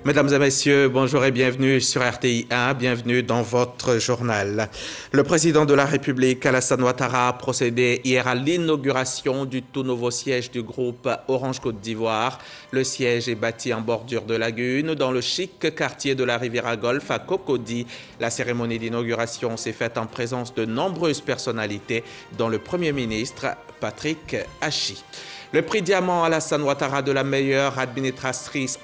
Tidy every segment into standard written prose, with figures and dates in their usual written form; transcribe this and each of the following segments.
Mesdames et messieurs, bonjour et bienvenue sur RTI 1, bienvenue dans votre journal. Le président de la République, Alassane Ouattara, a procédé hier à l'inauguration du tout nouveau siège du groupe Orange Côte d'Ivoire. Le siège est bâti en bordure de lagune, dans le chic quartier de la Riviera Golf à Cocody. La cérémonie d'inauguration s'est faite en présence de nombreuses personnalités, dont le Premier ministre, Patrick Hachi. Le prix Diamant Alassane Ouattara de la meilleure administratrice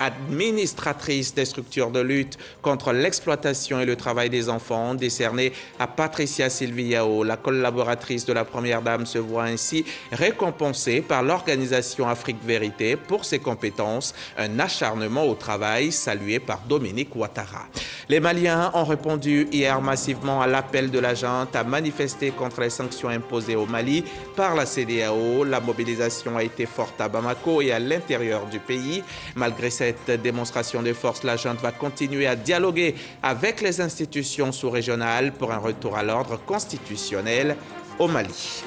des structures de lutte contre l'exploitation et le travail des enfants, décerné à Patricia Sylvie Yao, la collaboratrice de la Première Dame, se voit ainsi récompensée par l'organisation Afrique Vérité pour ses compétences, un acharnement au travail salué par Dominique Ouattara. Les Maliens ont répondu hier massivement à l'appel de la junte à manifester contre les sanctions imposées au Mali par la CEDEAO. La mobilisation a été forte à Bamako et à l'intérieur du pays. Malgré cette démonstration de force, la junte va continuer à dialoguer avec les institutions sous-régionales pour un retour à l'ordre constitutionnel au Mali.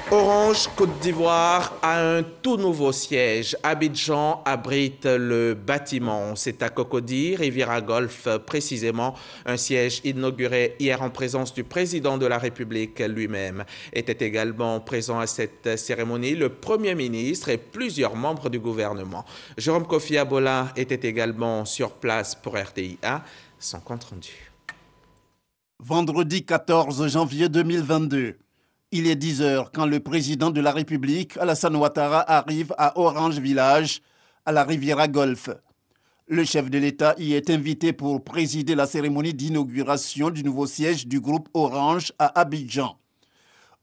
Orange Côte d'Ivoire a un tout nouveau siège. Abidjan abrite le bâtiment. C'est à Cocody, Riviera Golf précisément. Un siège inauguré hier en présence du président de la République lui-même. Était également présent à cette cérémonie le Premier ministre et plusieurs membres du gouvernement. Jérôme Kofi Abola était également sur place pour RTI 1. Son compte rendu. Vendredi 14 janvier 2022. Il est 10 heures quand le président de la République, Alassane Ouattara, arrive à Orange Village, à la Riviera Golf. Le chef de l'État y est invité pour présider la cérémonie d'inauguration du nouveau siège du groupe Orange à Abidjan.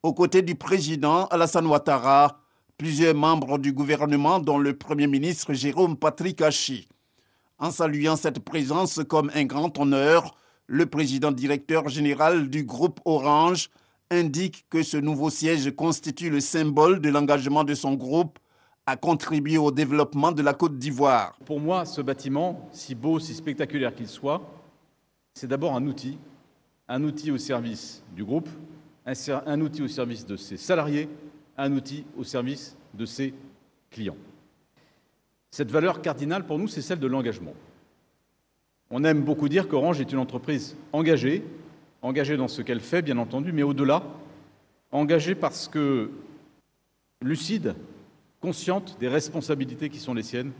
Aux côtés du président Alassane Ouattara, plusieurs membres du gouvernement, dont le Premier ministre Jérôme Patrick Hachi. En saluant cette présence comme un grand honneur, le président directeur général du groupe Orange indique que ce nouveau siège constitue le symbole de l'engagement de son groupe à contribuer au développement de la Côte d'Ivoire. Pour moi, ce bâtiment, si beau, si spectaculaire qu'il soit, c'est d'abord un outil au service du groupe, un outil au service de ses salariés, un outil au service de ses clients. Cette valeur cardinale pour nous, c'est celle de l'engagement. On aime beaucoup dire qu'Orange est une entreprise engagée dans ce qu'elle fait, bien entendu, mais au-delà, engagée parce que lucide, consciente des responsabilités qui sont les siennes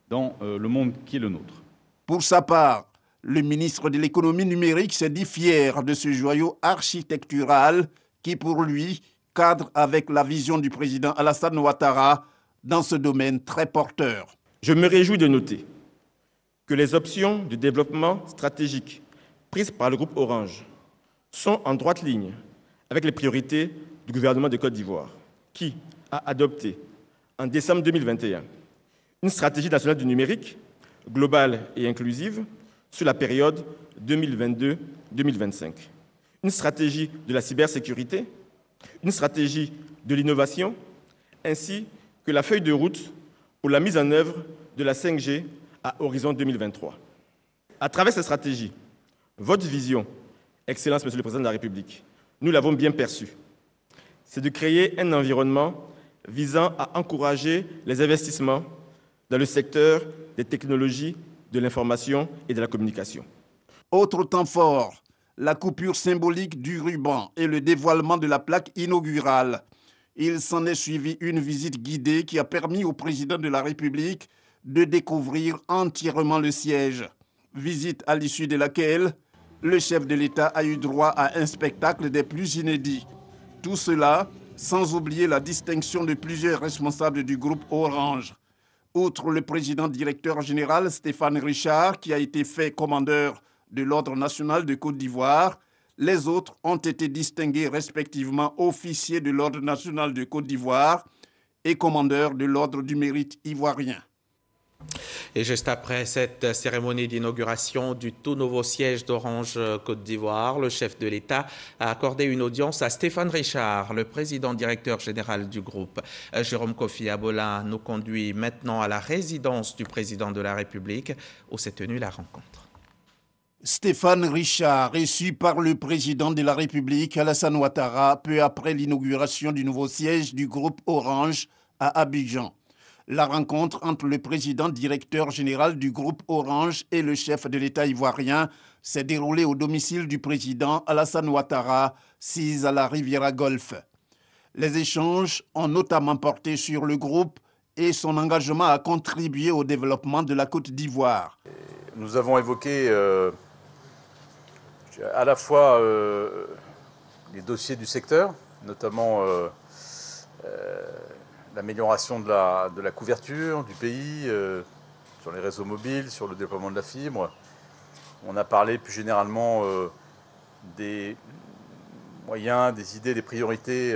dans le monde qui est le nôtre. Pour sa part, le ministre de l'économie numérique s'est dit fier de ce joyau architectural qui, pour lui, cadre avec la vision du président Alassane Ouattara dans ce domaine très porteur. Je me réjouis de noter que les options de développement stratégique prises par le groupe Orange sont en droite ligne avec les priorités du gouvernement de Côte d'Ivoire, qui a adopté en décembre 2021 une stratégie nationale du numérique globale et inclusive sur la période 2022-2025, une stratégie de la cybersécurité, une stratégie de l'innovation, ainsi que la feuille de route pour la mise en œuvre de la 5G à horizon 2023. À travers cette stratégie, votre vision, Excellence, Monsieur le Président de la République, nous l'avons bien perçu. C'est de créer un environnement visant à encourager les investissements dans le secteur des technologies de l'information et de la communication. Autre temps fort, la coupure symbolique du ruban et le dévoilement de la plaque inaugurale. Il s'en est suivi une visite guidée qui a permis au président de la République de découvrir entièrement le siège. Visite à l'issue de laquelle le chef de l'État a eu droit à un spectacle des plus inédits. Tout cela sans oublier la distinction de plusieurs responsables du groupe Orange. Outre le président directeur général Stéphane Richard, qui a été fait commandeur de l'Ordre national de Côte d'Ivoire, les autres ont été distingués respectivement officiers de l'Ordre national de Côte d'Ivoire et commandeur de l'Ordre du mérite ivoirien. Et juste après cette cérémonie d'inauguration du tout nouveau siège d'Orange Côte d'Ivoire, le chef de l'État a accordé une audience à Stéphane Richard, le président directeur général du groupe. Jérôme Kofi Abola nous conduit maintenant à la résidence du président de la République où s'est tenue la rencontre. Stéphane Richard, reçu par le président de la République, Alassane Ouattara, peu après l'inauguration du nouveau siège du groupe Orange à Abidjan. La rencontre entre le président directeur général du groupe Orange et le chef de l'État ivoirien s'est déroulée au domicile du président Alassane Ouattara, sis à la Riviera Golfe. Les échanges ont notamment porté sur le groupe et son engagement à contribuer au développement de la Côte d'Ivoire. Nous avons évoqué à la fois les dossiers du secteur, notamment l'amélioration de la couverture du pays sur les réseaux mobiles, sur le déploiement de la fibre. On a parlé plus généralement des moyens, des idées, des priorités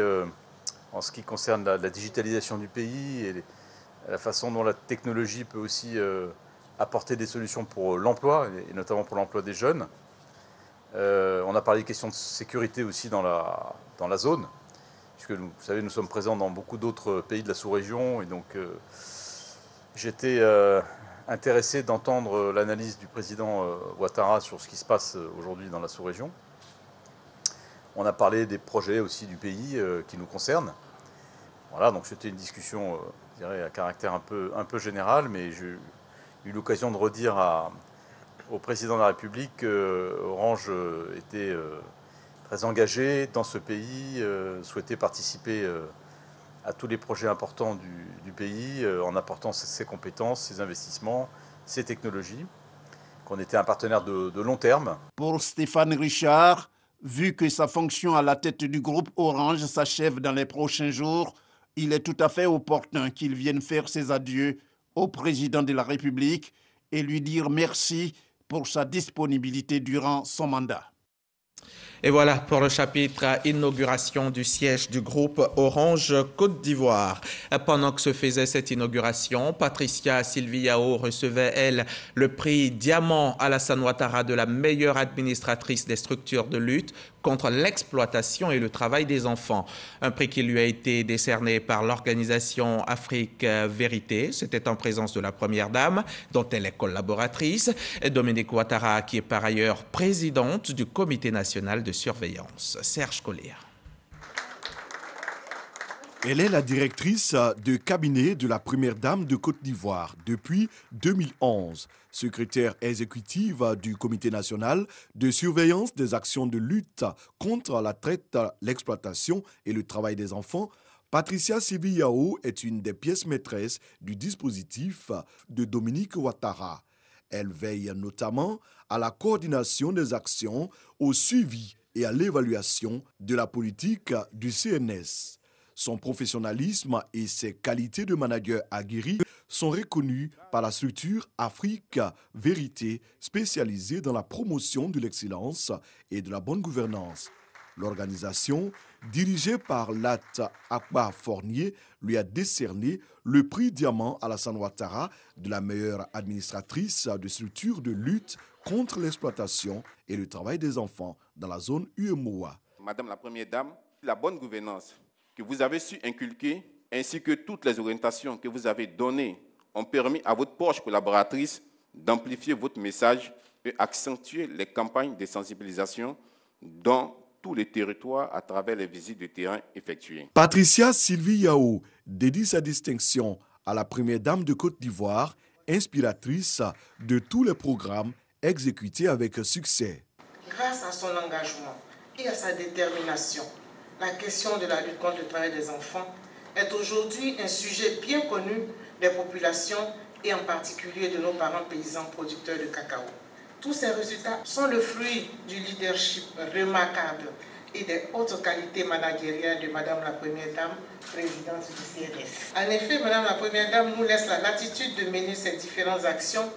en ce qui concerne la digitalisation du pays et la façon dont la technologie peut aussi apporter des solutions pour l'emploi, et notamment pour l'emploi des jeunes. On a parlé des questions de sécurité aussi dans la zone, puisque vous savez, nous sommes présents dans beaucoup d'autres pays de la sous-région, et donc j'étais intéressé d'entendre l'analyse du président Ouattara sur ce qui se passe aujourd'hui dans la sous-région. On a parlé des projets aussi du pays qui nous concernent. Voilà, donc c'était une discussion, je dirais, à caractère un peu général, mais j'ai eu l'occasion de redire au président de la République qu'Orange était très engagé dans ce pays, souhaitait participer à tous les projets importants du pays en apportant ses compétences, ses investissements, ses technologies, qu'on était un partenaire de long terme. Pour Stéphane Richard, vu que sa fonction à la tête du groupe Orange s'achève dans les prochains jours, il est tout à fait opportun qu'il vienne faire ses adieux au président de la République et lui dire merci pour sa disponibilité durant son mandat. Et voilà pour le chapitre inauguration du siège du groupe Orange Côte d'Ivoire. Pendant que se faisait cette inauguration, Patricia Sylvie Yao recevait, elle, le prix Diamant Alassane Ouattara de la meilleure administratrice des structures de lutte contre l'exploitation et le travail des enfants. Un prix qui lui a été décerné par l'organisation Afrique Vérité. C'était en présence de la Première Dame, dont elle est collaboratrice, Dominique Ouattara, qui est par ailleurs présidente du Comité national de surveillance. Serge Collier. Elle est la directrice de cabinet de la Première Dame de Côte d'Ivoire depuis 2011, secrétaire exécutive du Comité national de surveillance des actions de lutte contre la traite, l'exploitation et le travail des enfants. Patricia Sylvie Yao est une des pièces maîtresses du dispositif de Dominique Ouattara. Elle veille notamment à la coordination des actions, au suivi et à l'évaluation de la politique du CNS. Son professionnalisme et ses qualités de manager aguerri sont reconnus par la structure Afrique Vérité, spécialisée dans la promotion de l'excellence et de la bonne gouvernance. L'organisation, dirigée par Lat Akbar Fournier, lui a décerné le prix Diamant Alassane Ouattara de la meilleure administratrice de structure de lutte contre l'exploitation et le travail des enfants dans la zone UEMOA. Madame la Première Dame, la bonne gouvernance que vous avez su inculquer, ainsi que toutes les orientations que vous avez données, ont permis à votre proche collaboratrice d'amplifier votre message et accentuer les campagnes de sensibilisation dans tous les territoires à travers les visites de terrain effectuées. Patricia Sylvie Yao dédie sa distinction à la Première Dame de Côte d'Ivoire, inspiratrice de tous les programmes exécutés avec succès. Grâce à son engagement et à sa détermination, la question de la lutte contre le travail des enfants est aujourd'hui un sujet bien connu des populations et en particulier de nos parents paysans producteurs de cacao. Tous ces résultats sont le fruit du leadership remarquable et des hautes qualités managériales de Madame la Première Dame, présidente du CNS. En effet, Madame la Première Dame nous laisse la latitude de mener ces différentes actions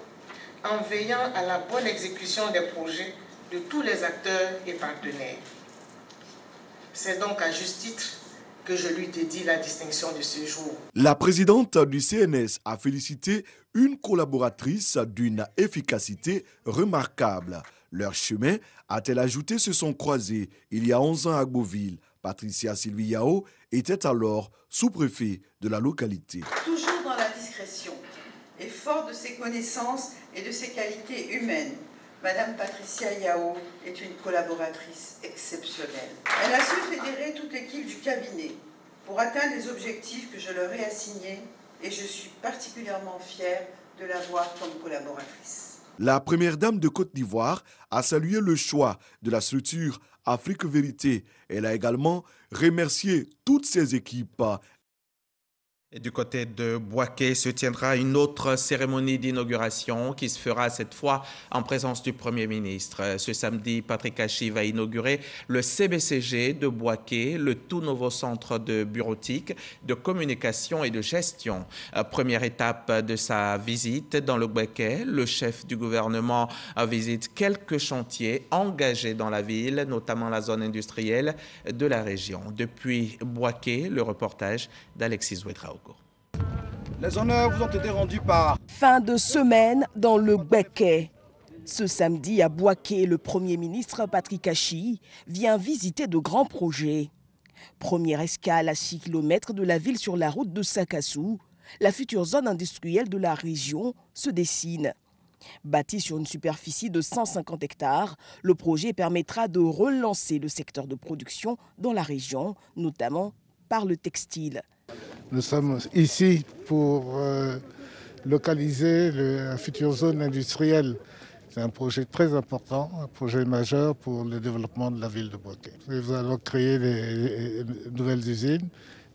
en veillant à la bonne exécution des projets de tous les acteurs et partenaires. C'est donc à juste titre que je lui dédie la distinction de ce jour. La présidente du CNS a félicité une collaboratrice d'une efficacité remarquable. Leur chemin, a-t-elle ajouté, se sont croisés il y a 11 ans à Beauville. Patricia Sylvie Yao était alors sous-préfet de la localité. Toujours dans la discrétion et fort de ses connaissances et de ses qualités humaines, Madame Patricia Yao est une collaboratrice exceptionnelle. Elle a su fédérer toute l'équipe du cabinet pour atteindre les objectifs que je leur ai assignés et je suis particulièrement fière de l'avoir comme collaboratrice. La première dame de Côte d'Ivoire a salué le choix de la structure Afrique Vérité. Elle a également remercié toutes ses équipes. Et du côté de Bouaké se tiendra une autre cérémonie d'inauguration qui se fera cette fois en présence du Premier ministre. Ce samedi, Patrick Achi va inaugurer le CBCG de Bouaké, le tout nouveau centre de bureautique, de communication et de gestion. Première étape de sa visite dans le Bouaké, le chef du gouvernement visite quelques chantiers engagés dans la ville, notamment la zone industrielle de la région. Depuis Bouaké, le reportage d'Alexis Ouedraogo. Les honneurs vous ont été rendus par... Fin de semaine dans le Bouaké. Ce samedi à Bouaké, le Premier ministre Patrick Achi vient visiter de grands projets. Première escale à 6 km de la ville sur la route de Sakassou, la future zone industrielle de la région se dessine. Bâti sur une superficie de 150 hectares, le projet permettra de relancer le secteur de production dans la région, notamment par le textile. Nous sommes ici pour localiser la future zone industrielle. C'est un projet très important, un projet majeur pour le développement de la ville de Bouaké. Nous allons créer des nouvelles usines,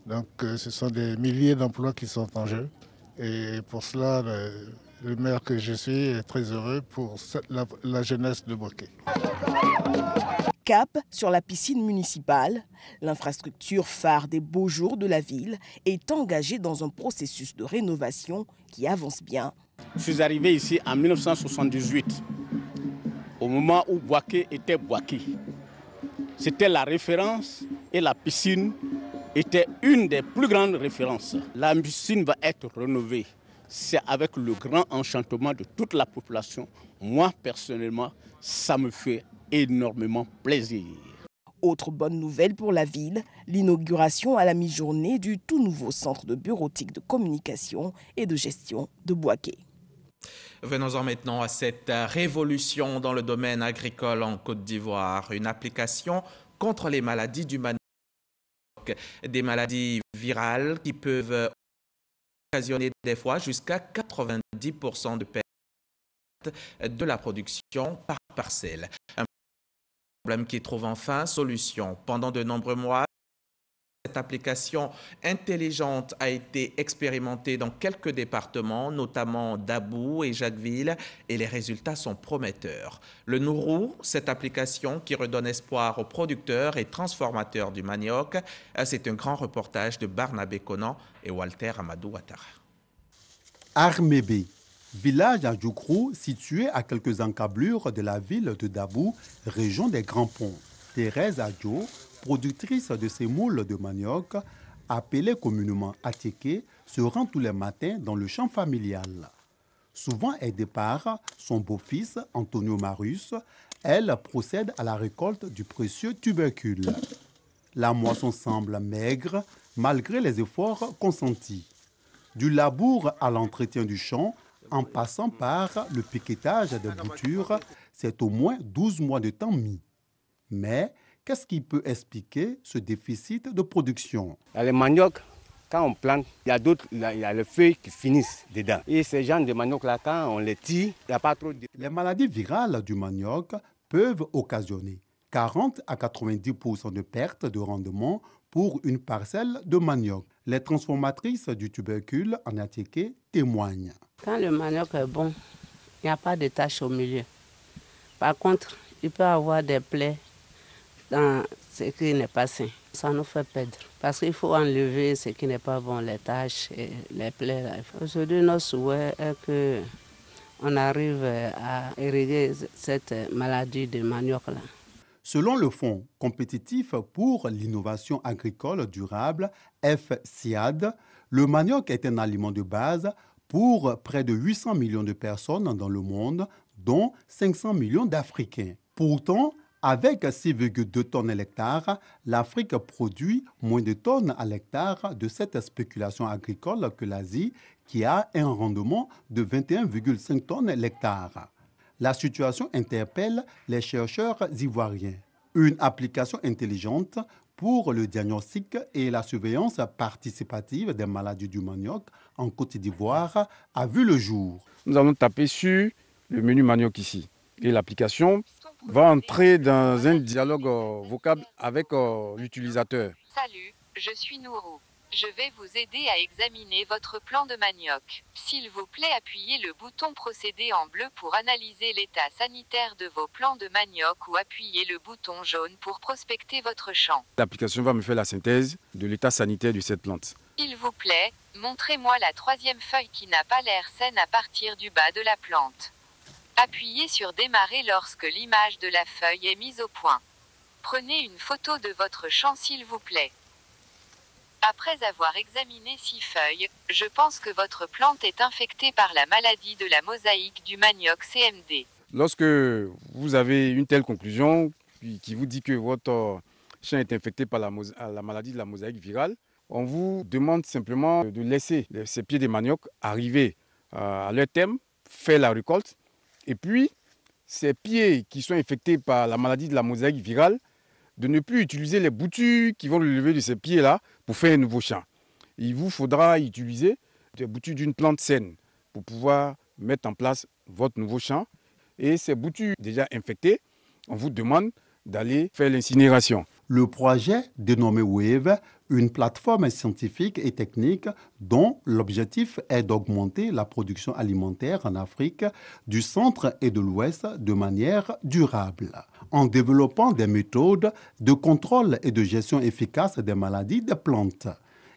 donc ce sont des milliers d'emplois qui sont en jeu. Et pour cela, le maire que je suis est très heureux pour la jeunesse de Bouaké. Cap sur la piscine municipale, l'infrastructure phare des beaux jours de la ville est engagée dans un processus de rénovation qui avance bien. Je suis arrivé ici en 1978, au moment où Bouaké était Bouaké. C'était la référence et la piscine était une des plus grandes références. La piscine va être rénovée. C'est avec le grand enchantement de toute la population. Moi, personnellement, ça me fait énormément plaisir. Autre bonne nouvelle pour la ville, l'inauguration à la mi-journée du tout nouveau centre de bureautique de communication et de gestion de Bouaké. Venons-en maintenant à cette révolution dans le domaine agricole en Côte d'Ivoire. Une application contre les maladies du manioc, des maladies virales qui peuvent occasionner des fois jusqu'à 90% de perte de la production par parcelle. Un problème qui trouve enfin solution. Pendant de nombreux mois, cette application intelligente a été expérimentée dans quelques départements, notamment Dabou et Jacquesville, et les résultats sont prometteurs. Le Nourou, cette application qui redonne espoir aux producteurs et transformateurs du manioc, c'est un grand reportage de Barnabé Conan et Walter Amadou Ouattara. Armébé, village à Djoukrou, situé à quelques encablures de la ville de Dabou, région des Grands Ponts. Thérèse Adjo, productrice de sémoules de manioc, appelée communément Attiéké, se rend tous les matins dans le champ familial. Souvent aidée par son beau-fils, Antonio Marius, elle procède à la récolte du précieux tubercule. La moisson semble maigre, malgré les efforts consentis. Du labour à l'entretien du champ, en passant par le piquetage des boutures, c'est au moins 12 mois de temps mis. Mais qu'est-ce qui peut expliquer ce déficit de production? Les manioc, quand on plante, il y a les feuilles qui finissent dedans. Et ces gens de manioc-là, quand on les tire, il n'y a pas trop de... Les maladies virales du manioc peuvent occasionner 40 à 90% de perte de rendement pour une parcelle de manioc. Les transformatrices du tubercule en Attiéké témoignent. Quand le manioc est bon, il n'y a pas de taches au milieu. Par contre, il peut y avoir des plaies dans ce qui n'est pas sain. Ça nous fait perdre. Parce qu'il faut enlever ce qui n'est pas bon, les taches et les plaies. Aujourd'hui, notre souhait est qu'on arrive à éradiquer cette maladie de manioc-là. Selon le Fonds compétitif pour l'innovation agricole durable, FCIAD, le manioc est un aliment de base pour près de 800 millions de personnes dans le monde, dont 500 millions d'Africains. Pourtant, avec 6,2 tonnes à l'hectare, l'Afrique produit moins de tonnes à l'hectare de cette spéculation agricole que l'Asie, qui a un rendement de 21,5 tonnes à l'hectare. La situation interpelle les chercheurs ivoiriens. Une application intelligente pour le diagnostic et la surveillance participative des maladies du manioc en Côte d'Ivoire a vu le jour. Nous allons taper sur le menu manioc ici. Et l'application va entrer dans un dialogue vocal avec l'utilisateur. Salut, je suis Nourou. Je vais vous aider à examiner votre plan de manioc. S'il vous plaît, appuyez le bouton procéder en bleu pour analyser l'état sanitaire de vos plants de manioc ou appuyez le bouton jaune pour prospecter votre champ. L'application va me faire la synthèse de l'état sanitaire de cette plante. S'il vous plaît, montrez-moi la troisième feuille qui n'a pas l'air saine à partir du bas de la plante. Appuyez sur démarrer lorsque l'image de la feuille est mise au point. Prenez une photo de votre champ s'il vous plaît. Après avoir examiné 6 feuilles, je pense que votre plante est infectée par la maladie de la mosaïque du manioc CMD. Lorsque vous avez une telle conclusion qui vous dit que votre champ est infecté par la maladie de la mosaïque virale, on vous demande simplement de laisser ces pieds de manioc arriver à leur terme, faire la récolte, et puis ces pieds qui sont infectés par la maladie de la mosaïque virale, de ne plus utiliser les boutures qui vont le lever de ces pieds-là pour faire un nouveau champ. Il vous faudra utiliser des boutures d'une plante saine pour pouvoir mettre en place votre nouveau champ. Et ces boutures déjà infectées, on vous demande d'aller faire l'incinération. Le projet dénommé WAVE, une plateforme scientifique et technique dont l'objectif est d'augmenter la production alimentaire en Afrique, du centre et de l'ouest de manière durable, en développant des méthodes de contrôle et de gestion efficace des maladies des plantes.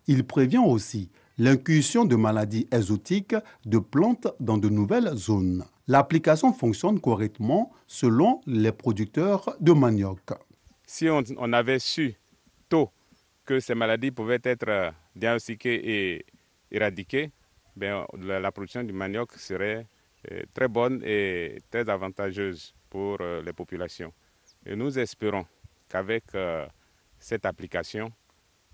Il prévient aussi l'incursion de maladies exotiques de plantes dans de nouvelles zones. L'application fonctionne correctement selon les producteurs de manioc. Si on avait su tôt que ces maladies pouvaient être diagnostiquées et éradiquées, la production du manioc serait très bonne et très avantageuse pour les populations. Et nous espérons qu'avec cette application,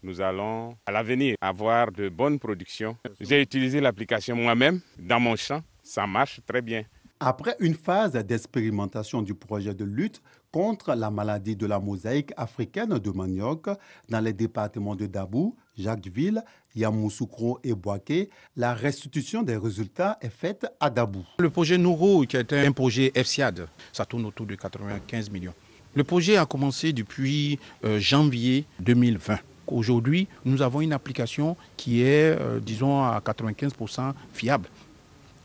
nous allons à l'avenir avoir de bonnes productions. J'ai utilisé l'application moi-même dans mon champ, ça marche très bien. Après une phase d'expérimentation du projet de lutte contre la maladie de la mosaïque africaine de manioc dans les départements de Dabou, Jacquesville, Yamoussoukro et Bouaké, la restitution des résultats est faite à Dabou. Le projet Nourou, qui est un projet FCIAD, ça tourne autour de 95 millions. Le projet a commencé depuis janvier 2020. Aujourd'hui, nous avons une application qui est, disons, à 95% fiable,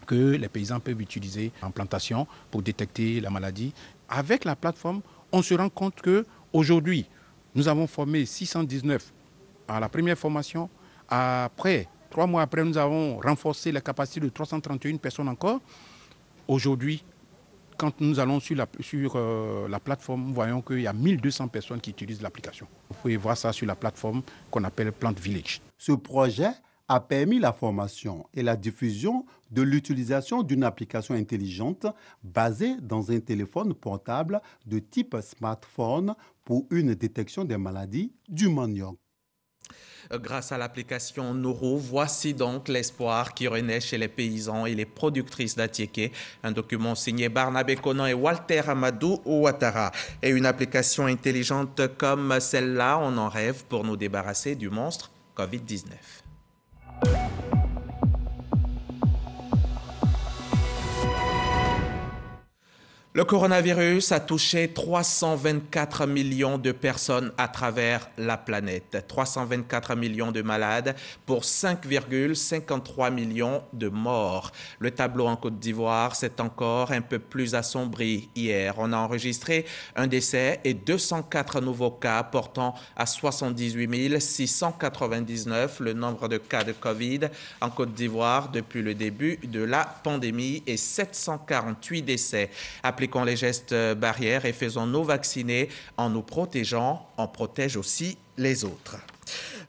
que les paysans peuvent utiliser en plantation pour détecter la maladie. Avec la plateforme, on se rend compte qu'aujourd'hui, nous avons formé 619 à la première formation. Après, 3 mois après, nous avons renforcé la capacité de 331 personnes encore. Aujourd'hui, quand nous allons sur la plateforme, nous voyons qu'il y a 1200 personnes qui utilisent l'application. Vous pouvez voir ça sur la plateforme qu'on appelle Plant Village. Ce projet a permis la formation et la diffusion de l'utilisation d'une application intelligente basée dans un téléphone portable de type smartphone pour une détection des maladies du manioc. Grâce à l'application Nourou, voici donc l'espoir qui renaît chez les paysans et les productrices d'Atiéké. Un document signé Barnabé Conan et Walter Amadou Ouattara. Et une application intelligente comme celle-là, on en rêve pour nous débarrasser du monstre Covid-19. Le coronavirus a touché 324 millions de personnes à travers la planète. 324 millions de malades pour 5,53 millions de morts. Le tableau en Côte d'Ivoire s'est encore un peu plus assombri. Hier, on a enregistré un décès et 204 nouveaux cas, portant à 78 699 le nombre de cas de Covid en Côte d'Ivoire depuis le début de la pandémie et 748 décès. Appliquons les gestes barrières et faisons-nous vacciner. En nous protégeant, on protège aussi les autres.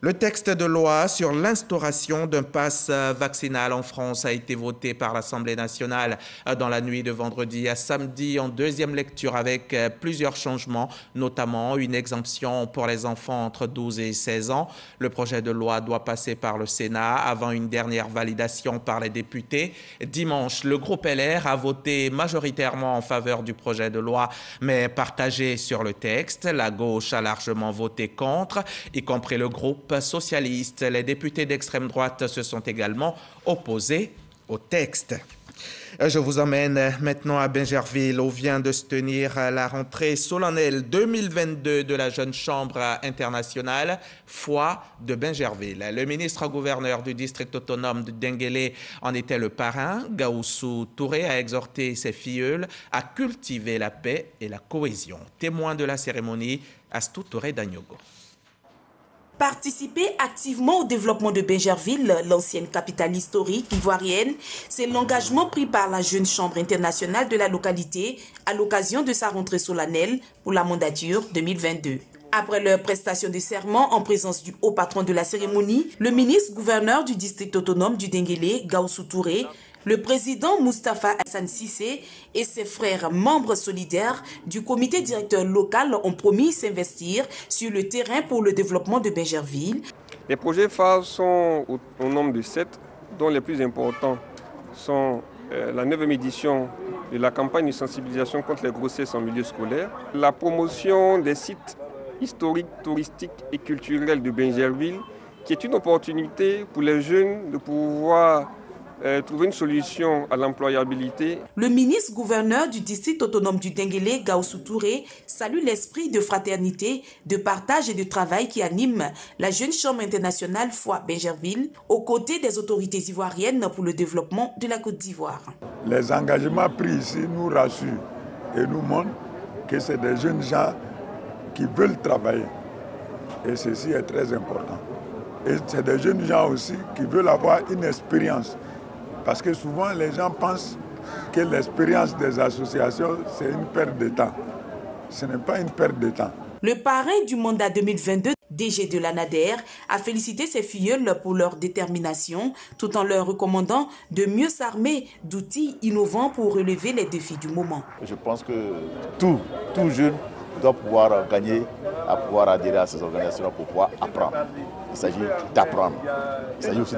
Le texte de loi sur l'instauration d'un pass vaccinal en France a été voté par l'Assemblée nationale dans la nuit de vendredi à samedi en deuxième lecture avec plusieurs changements, notamment une exemption pour les enfants entre 12 et 16 ans. Le projet de loi doit passer par le Sénat avant une dernière validation par les députés. Dimanche, le groupe LR a voté majoritairement en faveur du projet de loi, mais partagé sur le texte. La gauche a largement voté contre, y compris le groupe socialiste. Les députés d'extrême droite se sont également opposés au texte. Je vous emmène maintenant à Bingerville où vient de se tenir la rentrée solennelle 2022 de la Jeune Chambre internationale, foi de Bingerville. Le ministre-gouverneur du district autonome de Denguélé en était le parrain. Gaoussou Touré a exhorté ses filleuls à cultiver la paix et la cohésion. Témoin de la cérémonie, Astou Touré d'Agnogo. Participer activement au développement de Bingerville, l'ancienne capitale historique ivoirienne, c'est l'engagement pris par la Jeune Chambre internationale de la localité à l'occasion de sa rentrée solennelle pour la mandature 2022. Après leur prestation de serment en présence du haut patron de la cérémonie, le ministre-gouverneur du district autonome du Denguélé, Gaoussou Touré, le président Moustapha Hassan Sissé et ses frères membres solidaires du comité directeur local ont promis s'investir sur le terrain pour le développement de Bingerville. Les projets phares sont au nombre de 7, dont les plus importants sont la 9e édition de la campagne de sensibilisation contre les grossesses en milieu scolaire, la promotion des sites historiques, touristiques et culturels de Bingerville, qui est une opportunité pour les jeunes de pouvoir trouver une solution à l'employabilité. Le ministre-gouverneur du district autonome du Denguélé, Gaoussou Touré, salue l'esprit de fraternité, de partage et de travail qui anime la Jeune Chambre internationale foi Bingerville, aux côtés des autorités ivoiriennes pour le développement de la Côte d'Ivoire. Les engagements pris ici nous rassurent et nous montrent que c'est des jeunes gens qui veulent travailler. Et ceci est très important. Et c'est des jeunes gens aussi qui veulent avoir une expérience. Parce que souvent, les gens pensent que l'expérience des associations, c'est une perte de temps. Ce n'est pas une perte de temps. Le parrain du mandat 2022, DG de l'ANADER, a félicité ses filleuls pour leur détermination, tout en leur recommandant de mieux s'armer d'outils innovants pour relever les défis du moment. Je pense que tout jeune doit pouvoir gagner, à pouvoir adhérer à ces organisations pour pouvoir apprendre. Il s'agit d'apprendre. Il s'agit aussi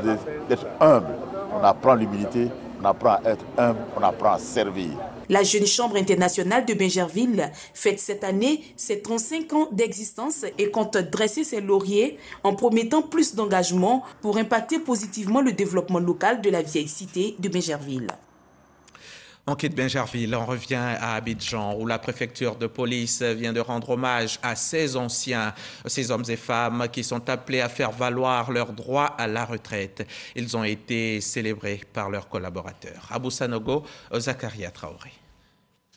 d'être humble. On apprend l'humilité, on apprend à être humble, on apprend à servir. La Jeune Chambre internationale de Bingerville fête cette année ses 35 ans d'existence et compte dresser ses lauriers en promettant plus d'engagement pour impacter positivement le développement local de la vieille cité de Bingerville. On quitte Bingerville, on revient à Abidjan où la préfecture de police vient de rendre hommage à ces anciens, ces hommes et femmes qui sont appelés à faire valoir leurs droits à la retraite. Ils ont été célébrés par leurs collaborateurs. Abou Sanogo, Zakaria Traoré.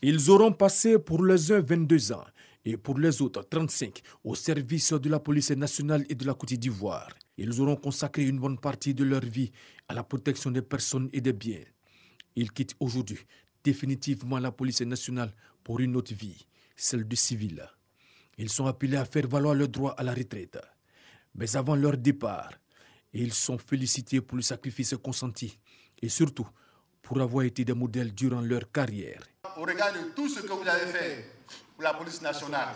Ils auront passé pour les uns 22 ans et pour les autres 35 au service de la police nationale et de la Côte d'Ivoire. Ils auront consacré une bonne partie de leur vie à la protection des personnes et des biens. Ils quittent aujourd'hui définitivement la police nationale pour une autre vie, celle de civil. Ils sont appelés à faire valoir le droit à la retraite. Mais avant leur départ, ils sont félicités pour le sacrifice consenti et surtout pour avoir été des modèles durant leur carrière. Au regard de tout ce que vous avez fait pour la police nationale,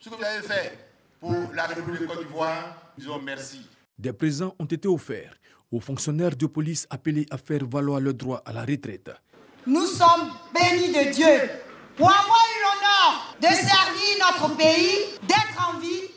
ce que vous avez fait pour la République de Côte d'Ivoire, disons merci. Des présents ont été offerts aux fonctionnaires de police appelés à faire valoir le droit à la retraite. Nous sommes bénis de Dieu pour avoir eu l'honneur de servir notre pays, d'être en vie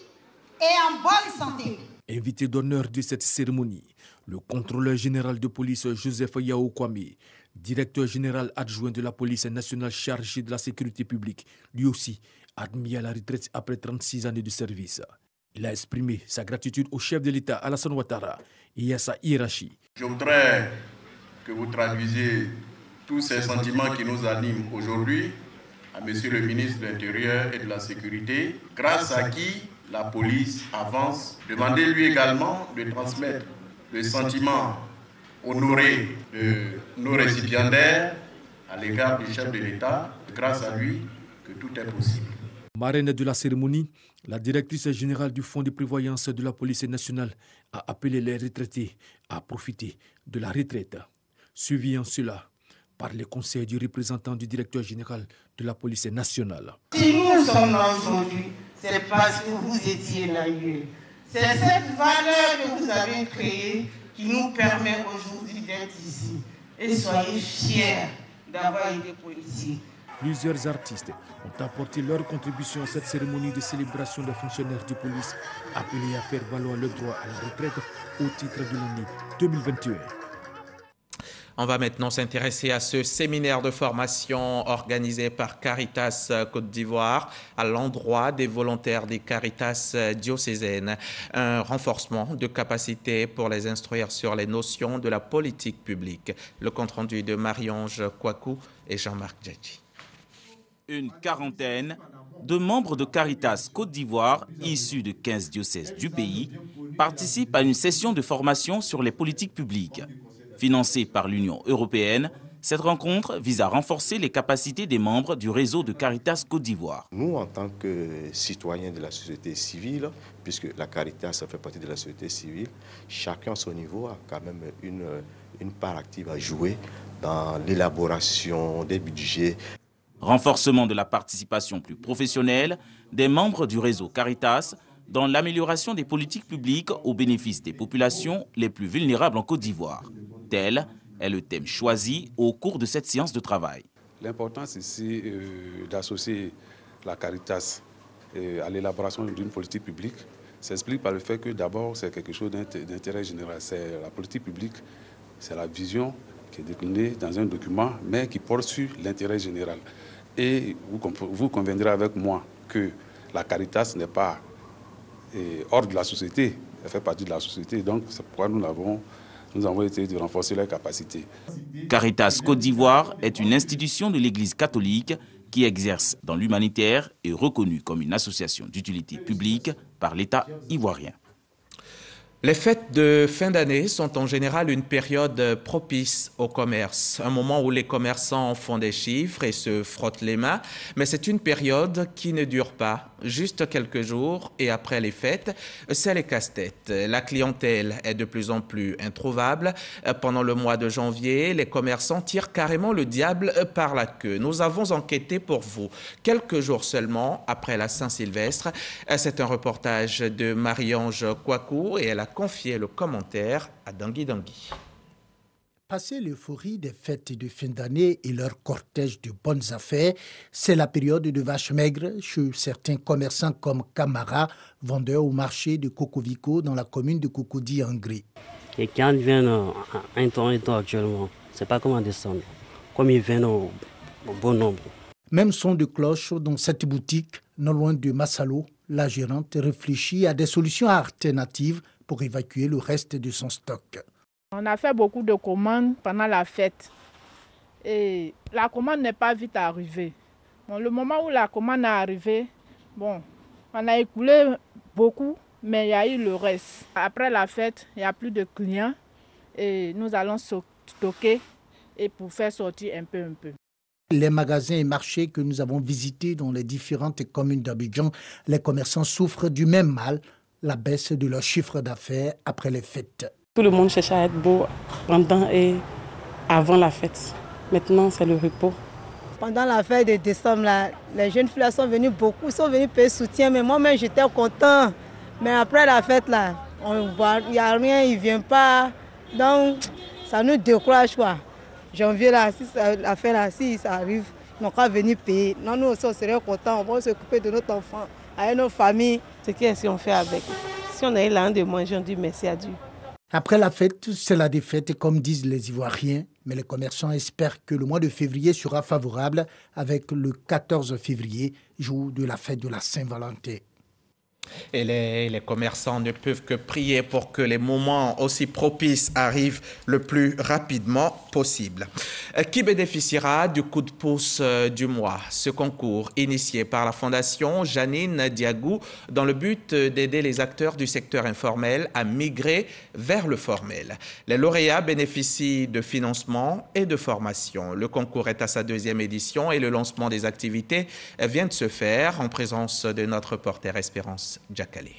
et en bonne santé. Invité d'honneur de cette cérémonie, le contrôleur général de police Joseph Yao Kwame, directeur général adjoint de la police nationale chargé de la sécurité publique, lui aussi admis à la retraite après 36 années de service. Il a exprimé sa gratitude au chef de l'État Alassane Ouattara et à sa hiérarchie. Je voudrais que vous traduisiez tous ces sentiments qui nous animent aujourd'hui à Monsieur le ministre de l'Intérieur et de la Sécurité, grâce à qui la police avance. Demandez-lui également de transmettre le sentiment honoré de nos récipiendaires à l'égard du chef de l'État, grâce à lui que tout est possible. Marraine de la cérémonie, la directrice générale du Fonds de prévoyance de la police nationale a appelé les retraités à profiter de la retraite. Suivi en cela par les conseils du représentant du directeur général de la police nationale. Si nous sommes là aujourd'hui, c'est parce que vous étiez naïfs. C'est cette valeur que vous avez créée qui nous permet aujourd'hui d'être ici. Et soyez fiers d'avoir été policiers. Plusieurs artistes ont apporté leur contribution à cette cérémonie de célébration des fonctionnaires de police appelés à faire valoir le droit à la retraite au titre de l'année 2021. On va maintenant s'intéresser à ce séminaire de formation organisé par Caritas Côte d'Ivoire à l'endroit des volontaires des Caritas diocésaines. Un renforcement de capacité pour les instruire sur les notions de la politique publique. Le compte-rendu de Marie-Ange Kouakou et Jean-Marc Djadji. Une quarantaine de membres de Caritas Côte d'Ivoire, issus de 15 diocèses du pays, participent à une session de formation sur les politiques publiques. Financée par l'Union européenne, cette rencontre vise à renforcer les capacités des membres du réseau de Caritas Côte d'Ivoire. Nous, en tant que citoyens de la société civile, puisque la Caritas fait partie de la société civile, chacun à son niveau a quand même une part active à jouer dans l'élaboration des budgets. Renforcement de la participation plus professionnelle des membres du réseau Caritas dans l'amélioration des politiques publiques au bénéfice des populations les plus vulnérables en Côte d'Ivoire. Tel est le thème choisi au cours de cette séance de travail. L'importance ici d'associer la Caritas à l'élaboration d'une politique publique s'explique par le fait que d'abord c'est quelque chose d'intérêt général. C'est la politique publique, c'est la vision qui est déclinée dans un document mais qui porte sur l'intérêt général. Et vous conviendrez avec moi que la Caritas n'est pas hors de la société, elle fait partie de la société. Donc c'est pourquoi nous avons essayé de renforcer leurs capacités. Caritas Côte d'Ivoire est une institution de l'Église catholique qui exerce dans l'humanitaire et reconnue comme une association d'utilité publique par l'État ivoirien. Les fêtes de fin d'année sont en général une période propice au commerce, un moment où les commerçants font des chiffres et se frottent les mains, mais c'est une période qui ne dure pas, juste quelques jours et après les fêtes, c'est les casse-têtes. La clientèle est de plus en plus introuvable. Pendant le mois de janvier, les commerçants tirent carrément le diable par la queue. Nous avons enquêté pour vous quelques jours seulement après la Saint-Sylvestre. C'est un reportage de Marie-Ange Kouakou et elle a confié le commentaire à Dangui Dangui. Passé l'euphorie des fêtes de fin d'année et leur cortège de bonnes affaires, c'est la période de vaches maigres chez certains commerçants comme Camara, vendeur au marché de Kokovico dans la commune de Cocody-Angré. Les clients viennent un temps actuellement. C'est pas comment descendre. Comme ils viennent au bon nombre. Même son de cloche dans cette boutique, non loin de Massalo, la gérante réfléchit à des solutions alternatives pour évacuer le reste de son stock. On a fait beaucoup de commandes pendant la fête et la commande n'est pas vite arrivée. Bon, le moment où la commande est arrivée, on a écoulé beaucoup, mais il y a eu le reste. Après la fête, il n'y a plus de clients et nous allons stocker et pour faire sortir un peu. Les magasins et marchés que nous avons visités dans les différentes communes d'Abidjan, les commerçants souffrent du même mal, la baisse de leur chiffre d'affaires après les fêtes. Tout le monde cherche à être beau pendant et avant la fête. Maintenant, c'est le repos. Pendant la fête de décembre, les jeunes filles sont venues beaucoup, sont venues payer soutien. Mais moi-même, j'étais content. Mais après la fête, il n'y a rien, ils ne viennent pas. Donc, ça nous décourage, quoi. Janvier, si la fête, si ça arrive, ils n'ont qu'à venir payer. Non, nous aussi, on serait contents. On va s'occuper de notre enfant, avec nos familles. C'est qu'est-ce qu'on fait avec? Si on a eu l'an de manger, on dit merci à Dieu. Après la fête, c'est la défaite, comme disent les Ivoiriens. Mais les commerçants espèrent que le mois de février sera favorable avec le 14 février, jour de la fête de la Saint-Valentin. Et les commerçants ne peuvent que prier pour que les moments aussi propices arrivent le plus rapidement possible. Qui bénéficiera du coup de pouce du mois? Ce concours, initié par la Fondation Janine Diagou, dans le but d'aider les acteurs du secteur informel à migrer vers le formel. Les lauréats bénéficient de financement et de formation. Le concours est à sa 2e édition et le lancement des activités vient de se faire en présence de notre reporter Espérance Djakale.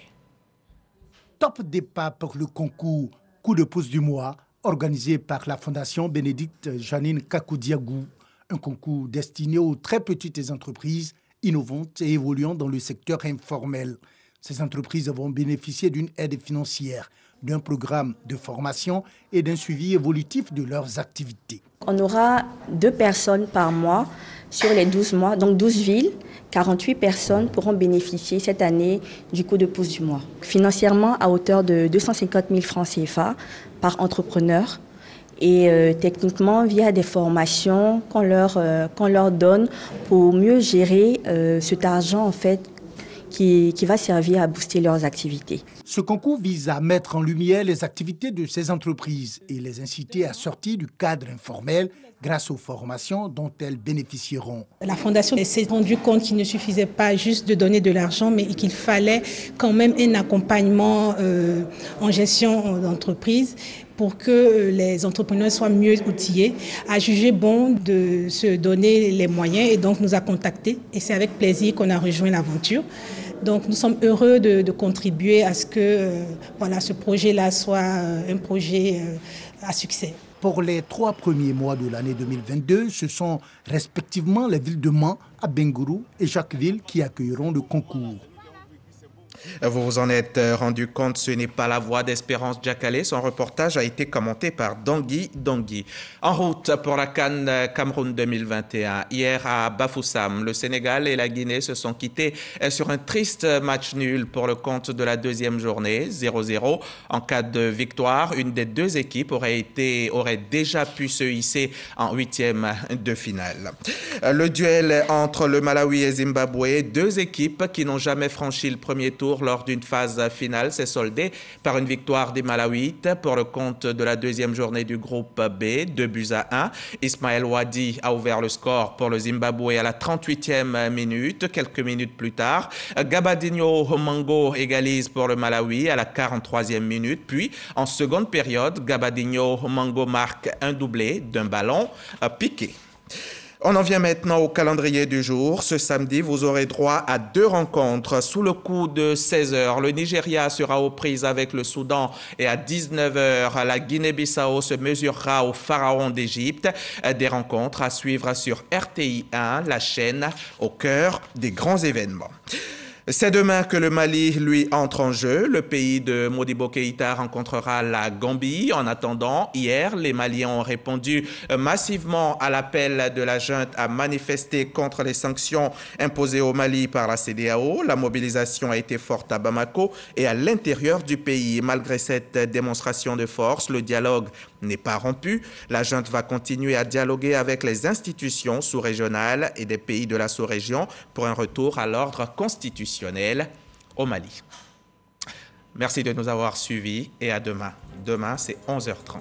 Top départ pour le concours Coup de pouce du mois, organisé par la Fondation Bénédicte Janine Kakoudiagou. Un concours destiné aux très petites entreprises innovantes et évoluant dans le secteur informel. Ces entreprises vont bénéficier d'une aide financière, d'un programme de formation et d'un suivi évolutif de leurs activités. On aura 2 personnes par mois sur les 12 mois, donc 12 villes. 48 personnes pourront bénéficier cette année du coup de pouce du mois. Financièrement, à hauteur de 250 000 francs CFA par entrepreneur et techniquement via des formations qu'on leur donne pour mieux gérer cet argent en fait qui va servir à booster leurs activités. Ce concours vise à mettre en lumière les activités de ces entreprises et les inciter à sortir du cadre informel grâce aux formations dont elles bénéficieront. La Fondation s'est rendue compte qu'il ne suffisait pas juste de donner de l'argent, mais qu'il fallait quand même un accompagnement en gestion d'entreprise pour que les entrepreneurs soient mieux outillés, a jugé bon de se donner les moyens et donc nous a contactés. Et c'est avec plaisir qu'on a rejoint l'aventure. Donc nous sommes heureux de contribuer à ce que ce projet-là soit un projet à succès. Pour les 3 premiers mois de l'année 2022, ce sont respectivement les villes de Mans, Abengourou et Jacquesville qui accueilleront le concours. Vous vous en êtes rendu compte, ce n'est pas la voix d'Espérance Djakale. Son reportage a été commenté par Dangui Dangui. En route pour la CAN Cameroun 2021. Hier à Bafoussam, le Sénégal et la Guinée se sont quittés sur un triste match nul pour le compte de la 2e journée, 0-0. En cas de victoire, une des 2 équipes aurait déjà pu se hisser en 8e de finale. Le duel entre le Malawi et Zimbabwe, 2 équipes qui n'ont jamais franchi le premier tour lors d'une phase finale, s'est soldé par une victoire des Malawites pour le compte de la 2e journée du groupe B, 2-1. Ismaël Wadi a ouvert le score pour le Zimbabwe à la 38e minute. Quelques minutes plus tard, Gabadinho Mango égalise pour le Malawi à la 43e minute. Puis, en seconde période, Gabadinho Mango marque un doublé d'un ballon piqué. On en vient maintenant au calendrier du jour. Ce samedi, vous aurez droit à 2 rencontres. Sous le coup de 16h, le Nigeria sera aux prises avec le Soudan et à 19h, la Guinée-Bissau se mesurera au Pharaon d'Égypte. Des rencontres à suivre sur RTI 1, la chaîne au cœur des grands événements. C'est demain que le Mali, lui, entre en jeu. Le pays de Modibo Keïta rencontrera la Gambie. En attendant, hier, les Maliens ont répondu massivement à l'appel de la junte à manifester contre les sanctions imposées au Mali par la CEDEAO. La mobilisation a été forte à Bamako et à l'intérieur du pays. Malgré cette démonstration de force, le dialogue n'est pas rompu. La junte va continuer à dialoguer avec les institutions sous-régionales et des pays de la sous-région pour un retour à l'ordre constitutionnel au Mali. Merci de nous avoir suivis et à demain. Demain, c'est 11h30.